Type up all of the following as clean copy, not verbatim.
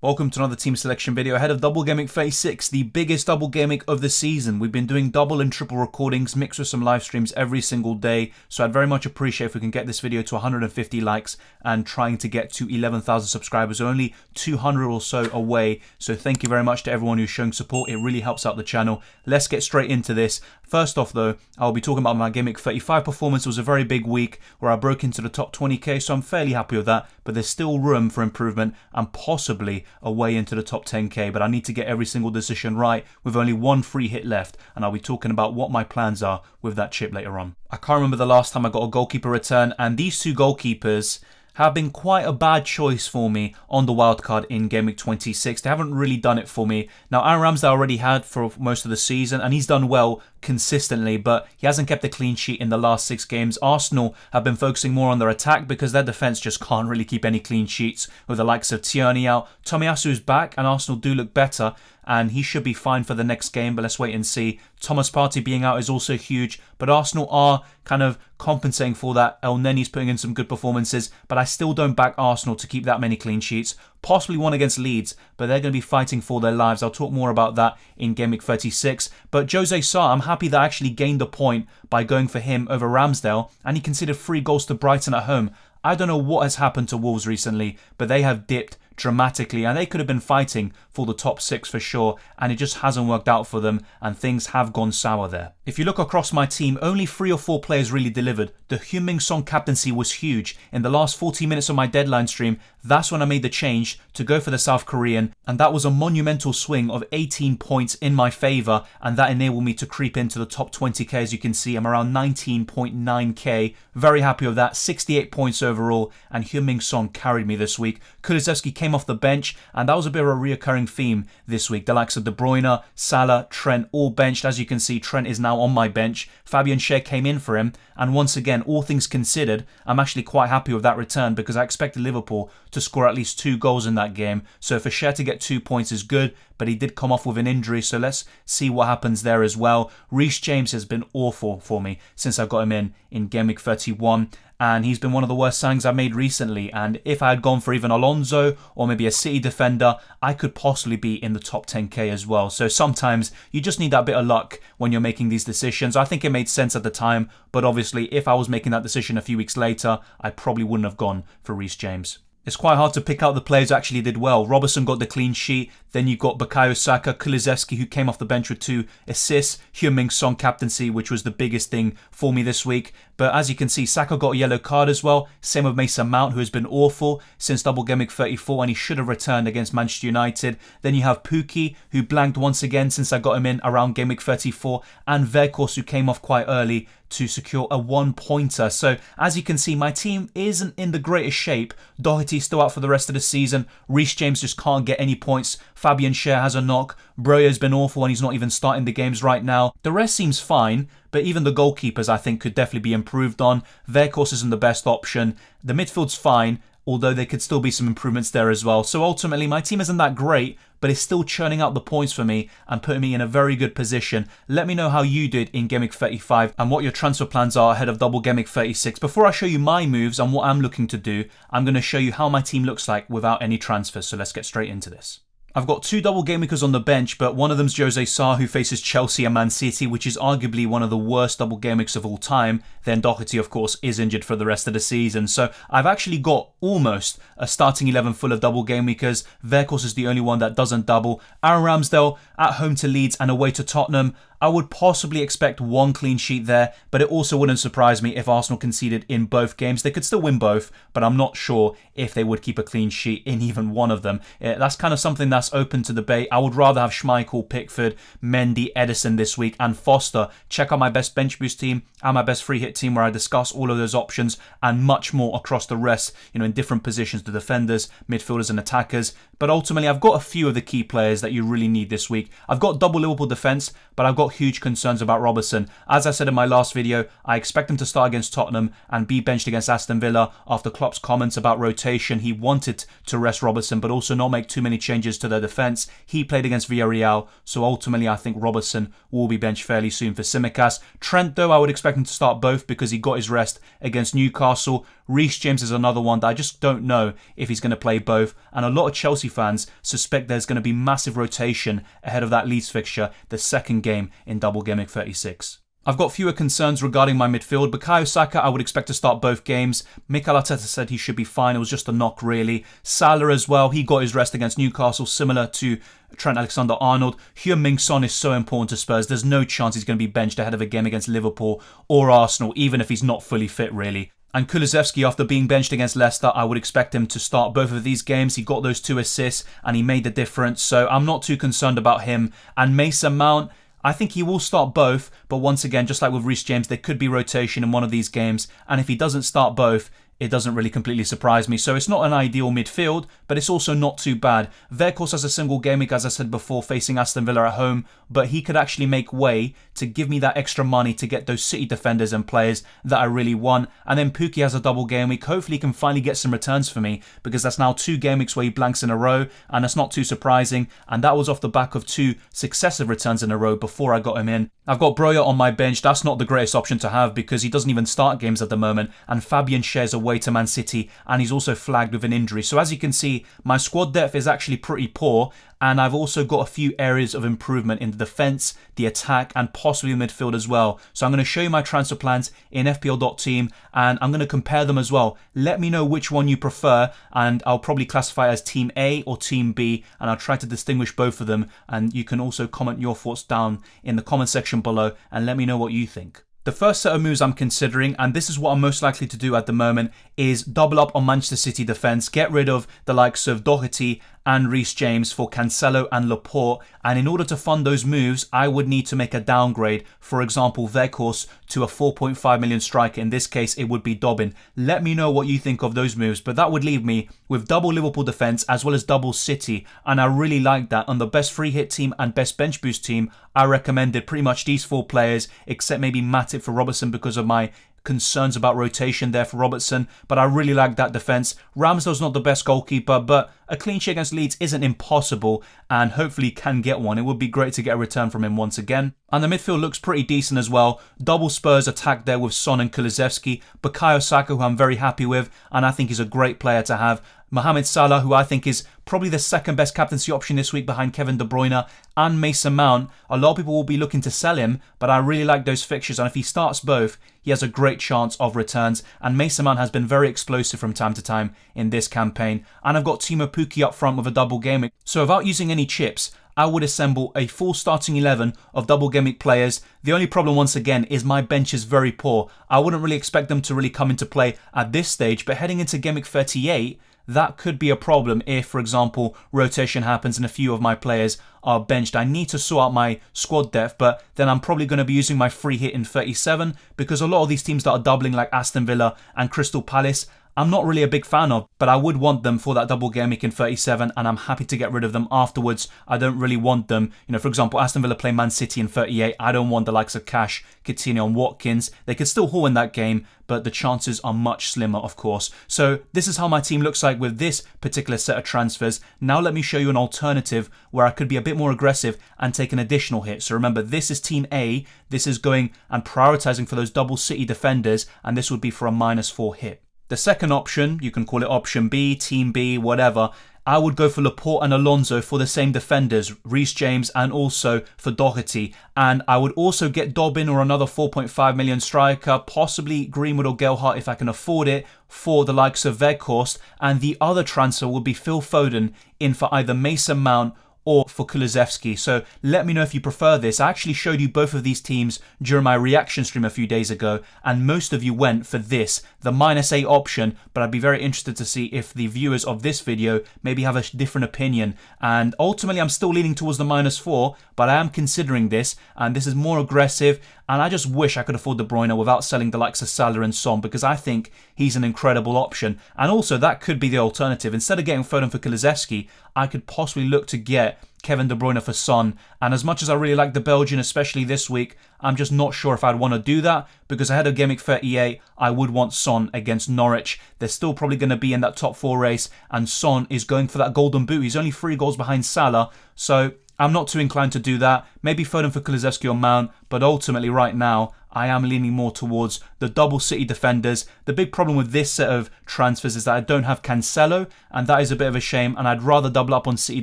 Welcome to another team selection video ahead of Double Gameweek 36, the biggest Double Gameweek of the season. We've been doing double and triple recordings mixed with some live streams every single day, so I'd very much appreciate if we can get this video to 150 likes and trying to get to 11,000 subscribers. We're only 200 or so away, so thank you very much to everyone who's showing support. It really helps out the channel. Let's get straight into this. First off though, I'll be talking about my Gameweek 35 performance. It was a very big week where I broke into the top 20k, so I'm fairly happy with that, but there's still room for improvement and possibly a way into the top 10k, but I need to get every single decision right with only one free hit left, and I'll be talking about what my plans are with that chip later on. I can't remember the last time I got a goalkeeper return, and these two goalkeepers have been quite a bad choice for me on the wildcard in Gameweek 26. They haven't really done it for me. Now, Aaron Ramsdale already had for most of the season, and he's done well consistently, but he hasn't kept a clean sheet in the last 6 games. Arsenal have been focusing more on their attack because their defence just can't really keep any clean sheets with the likes of Tierney out. Tomiyasu's back, and Arsenal do look better, and he should be fine for the next game, but let's wait and see. Thomas Partey being out is also huge, but Arsenal are kind of compensating for that. El Neni's putting in some good performances, but I still don't back Arsenal to keep that many clean sheets. Possibly one against Leeds, but they're going to be fighting for their lives. I'll talk more about that in Gameweek 36. But Jose Sarr, I'm happy that I actually gained a point by going for him over Ramsdale, and he conceded 3 goals to Brighton at home. I don't know what has happened to Wolves recently, but they have dipped dramatically, and they could have been fighting for the top 6 for sure, and it just hasn't worked out for them, and things have gone sour there. If you look across my team, only 3 or 4 players really delivered. The Heung-min Son captaincy was huge. In the last 40 minutes of my deadline stream, that's when I made the change to go for the South Korean, and that was a monumental swing of 18 points in my favour, and that enabled me to creep into the top 20k. As you can see, I'm around 19.9k. Very happy with that. 68 points overall, and Heung-min Son carried me this week. Kulusevski came off the bench, and that was a bit of a reoccurring theme this week. The likes of De Bruyne, Salah, Trent all benched. As you can see, Trent is now on my bench. Fabian Schär came in for him, and once again, all things considered, I'm actually quite happy with that return because I expected Liverpool to score at least 2 goals in that game. So for Schär to get 2 points is good, but he did come off with an injury, so let's see what happens there as well. Reece James has been awful for me since I got him in Gameweek 31. And he's been one of the worst signings I've made recently. And if I had gone for even Alonso or maybe a City defender, I could possibly be in the top 10k as well. So sometimes you just need that bit of luck when you're making these decisions. I think it made sense at the time, but obviously if I was making that decision a few weeks later, I probably wouldn't have gone for Reece James. It's quite hard to pick out the players who actually did well. Robertson got the clean sheet. Then you've got Bukayo Saka, Kulusevski, who came off the bench with 2 assists. Heung-min Son captaincy, which was the biggest thing for me this week. But as you can see, Saka got a yellow card as well. Same with Mason Mount, who has been awful since Double Gameweek 34, and he should have returned against Manchester United. Then you have Pukki, who blanked once again since I got him in around Gameweek 34. And Weghorst, who came off quite early to secure a 1-pointer. So as you can see, my team isn't in the greatest shape. Doherty's still out for the rest of the season. Reece James just can't get any points. Fabian Schär has a knock. Broja's been awful and he's not even starting the games right now. The rest seems fine, but even the goalkeepers I think could definitely be improved on. Weghorst isn't the best option. The midfield's fine, although there could still be some improvements there as well. So ultimately, my team isn't that great, but it's still churning out the points for me and putting me in a very good position. Let me know how you did in Gameweek 35 and what your transfer plans are ahead of Double Gameweek 36. Before I show you my moves and what I'm looking to do, I'm going to show you how my team looks like without any transfers. So let's get straight into this. I've got 2 double game weekers on the bench, but one of them's Jose Sarr, who faces Chelsea and Man City, which is arguably one of the worst double game weeks of all time. Then Doherty, of course, is injured for the rest of the season. So I've actually got almost a starting 11 full of double game weekers. Weghorst is the only one that doesn't double. Aaron Ramsdale at home to Leeds and away to Tottenham. I would possibly expect 1 clean sheet there, but it also wouldn't surprise me if Arsenal conceded in both games. They could still win both, but I'm not sure if they would keep a clean sheet in even one of them. That's kind of something that's open to debate. I would rather have Schmeichel, Pickford, Mendy, Edison this week, and Foster. Check out my best bench boost team and my best free hit team where I discuss all of those options and much more across the rest, in different positions, the defenders, midfielders and attackers. But ultimately, I've got a few of the key players that you really need this week. I've got double Liverpool defence, but I've got got huge concerns about Robertson. As I said in my last video, I expect him to start against Tottenham and be benched against Aston Villa after Klopp's comments about rotation. He wanted to rest Robertson, but also not make too many changes to their defence. He played against Villarreal, so ultimately I think Robertson will be benched fairly soon for Tsimikas. Trent, though, I would expect him to start both because he got his rest against Newcastle. Reece James is another one that I just don't know if he's going to play both, and a lot of Chelsea fans suspect there's going to be massive rotation ahead of that Leeds fixture, the second game in Double Gameweek 36. I've got fewer concerns regarding my midfield. Bukayo Saka, I would expect to start both games. Mikel Arteta said he should be fine. It was just a knock, really. Salah as well. He got his rest against Newcastle, similar to Trent Alexander-Arnold. Heung-min Son is so important to Spurs. There's no chance he's going to be benched ahead of a game against Liverpool or Arsenal, even if he's not fully fit, really. And Kulusevski, after being benched against Leicester, I would expect him to start both of these games. He got those 2 assists and he made the difference, so I'm not too concerned about him. And Mason Mount, I think he will start both, but once again, just like with Reece James, there could be rotation in one of these games, and if he doesn't start both, it doesn't really completely surprise me. So it's not an ideal midfield, but it's also not too bad. Weghorst has a single game week, as I said before, facing Aston Villa at home, but he could actually make way to give me that extra money to get those City defenders and players that I really want. And then Pukki has a double game week. Hopefully he can finally get some returns for me, because that's now 2 game weeks where he blanks in a row, and that's not too surprising. And that was off the back of 2 successive returns in a row before I got him in. I've got Broja on my bench. That's not the greatest option to have because he doesn't even start games at the moment, and Fabian shares away to Man City, and he's also flagged with an injury. So as you can see, my squad depth is actually pretty poor, and I've also got a few areas of improvement in the defence, the attack, and possibly the midfield as well. So I'm going to show you my transfer plans in FPL.team, and I'm going to compare them as well. Let me know which one you prefer, and I'll probably classify it as Team A or Team B, and I'll try to distinguish both of them. And you can also comment your thoughts down in the comment section below, and let me know what you think. The first set of moves I'm considering, and this is what I'm most likely to do at the moment, is double up on Manchester City defence, get rid of the likes of Doherty and Reece James for Cancelo and Laporte, and in order to fund those moves, I would need to make a downgrade, for example Weghorst to a 4.5 million striker. In this case, it would be Dobbin. Let me know what you think of those moves, but that would leave me with double Liverpool defence as well as double City, and I really like that. On the best free hit team and best bench boost team, I recommended pretty much these 4 players, except maybe Matip for Robertson because of my concerns about rotation there for Robertson, but I really like that defence. Ramsdale's not the best goalkeeper, but a clean sheet against Leeds isn't impossible, and hopefully can get one. It would be great to get a return from him once again. And the midfield looks pretty decent as well. Double Spurs attack there with Son and Kulusevski. Bukayo Saka, who I'm very happy with, and I think he's a great player to have. Mohamed Salah, who I think is probably the second best captaincy option this week behind Kevin De Bruyne, and Mason Mount. A lot of people will be looking to sell him, but I really like those fixtures, and if he starts both, he has a great chance of returns, and Mason Mount has been very explosive from time to time in this campaign. And I've got Timo Pukki up front with a double game week. So without using any chips, I would assemble a full starting 11 of double game week players. The only problem once again is my bench is very poor. I wouldn't really expect them to really come into play at this stage, but heading into game week 38, that could be a problem if, for example, rotation happens and a few of my players are benched. I need to sort out my squad depth, but then I'm probably going to be using my free hit in 37 because a lot of these teams that are doubling like Aston Villa and Crystal Palace, I'm not really a big fan of, but I would want them for that double game week in 37, and I'm happy to get rid of them afterwards. I don't really want them. You know, for example, Aston Villa play Man City in 38. I don't want the likes of Cash, Coutinho and Watkins. They could still haul in that game, but the chances are much slimmer, of course. So this is how my team looks like with this particular set of transfers. Now let me show you an alternative where I could be a bit more aggressive and take an additional hit. So remember, this is Team A. This is going and prioritizing for those double City defenders, and this would be for a -4 hit. The second option, you can call it option B, Team B, whatever, I would go for Laporte and Alonso for the same defenders, Reece James and also for Doherty. And I would also get Dobbin or another 4.5 million striker, possibly Greenwood or Gelhardt if I can afford it, for the likes of Weghorst. And the other transfer would be Phil Foden in for either Mason Mount or for Kulusevski. So let me know if you prefer this. I actually showed you both of these teams during my reaction stream a few days ago, and most of you went for this, the -8 option, but I'd be very interested to see if the viewers of this video maybe have a different opinion. And ultimately I'm still leaning towards the -4, but I am considering this, and this is more aggressive, and I just wish I could afford De Bruyne without selling the likes of Salah and Son, because I think he's an incredible option. And also that could be the alternative. Instead of getting Foden for Kulusevski, I could possibly look to get Kevin De Bruyne for Son. And as much as I really like the Belgian, especially this week, I'm just not sure if I'd want to do that, because ahead of Game Week 38, I would want Son against Norwich. They're still probably going to be in that top 4 race, and Son is going for that golden boot. He's only 3 goals behind Salah, so I'm not too inclined to do that. Maybe Foden for Kulusevski or Mount, but ultimately right now, I am leaning more towards the double City defenders. The big problem with this set of transfers is that I don't have Cancelo, and that is a bit of a shame, and I'd rather double up on City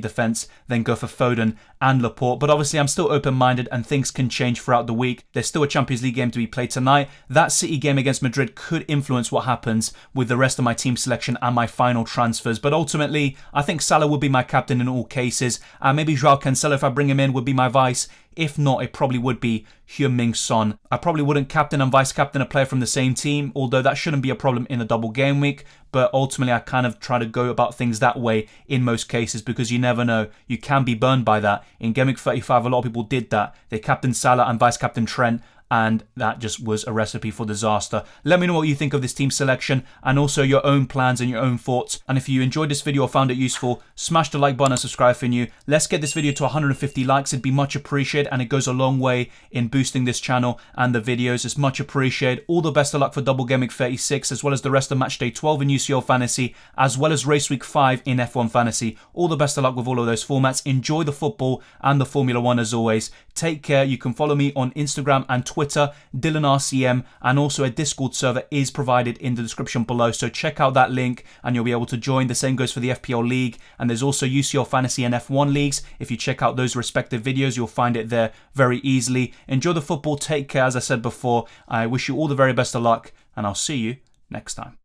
defence than go for Foden and Laporte. But obviously I'm still open-minded and things can change throughout the week. There's still a Champions League game to be played tonight. That City game against Madrid could influence what happens with the rest of my team selection and my final transfers. But ultimately, I think Salah would be my captain in all cases, and maybe Joao Cancelo, if I bring him in, would be my vice. If not, it probably would be Heung-min Son. I probably wouldn't captain and vice-captain a player from the same team, although that shouldn't be a problem in a double game week. But ultimately, I kind of try to go about things that way in most cases, because you never know. You can be burned by that. In Game Week 35, a lot of people did that. They captained Salah and vice-captained Trent, and that just was a recipe for disaster. Let me know what you think of this team selection and also your own plans and your own thoughts. And if you enjoyed this video or found it useful, smash the like button and subscribe if you're new. Let's get this video to 150 likes. It'd be much appreciated, and it goes a long way in boosting this channel and the videos. It's much appreciated. All the best of luck for Double Game Week 36, as well as the rest of Match Day 12 in UCL Fantasy, as well as Race Week 5 in F1 Fantasy. All the best of luck with all of those formats. Enjoy the football and the Formula 1 as always. Take care. You can follow me on Instagram and Twitter, DylanRCM, and also a Discord server is provided in the description below, so check out that link and you'll be able to join. The same goes for the FPL League, and there's also UCL Fantasy and F1 Leagues. If you check out those respective videos, you'll find it there very easily. Enjoy the football, take care. As I said before, I wish you all the very best of luck, and I'll see you next time.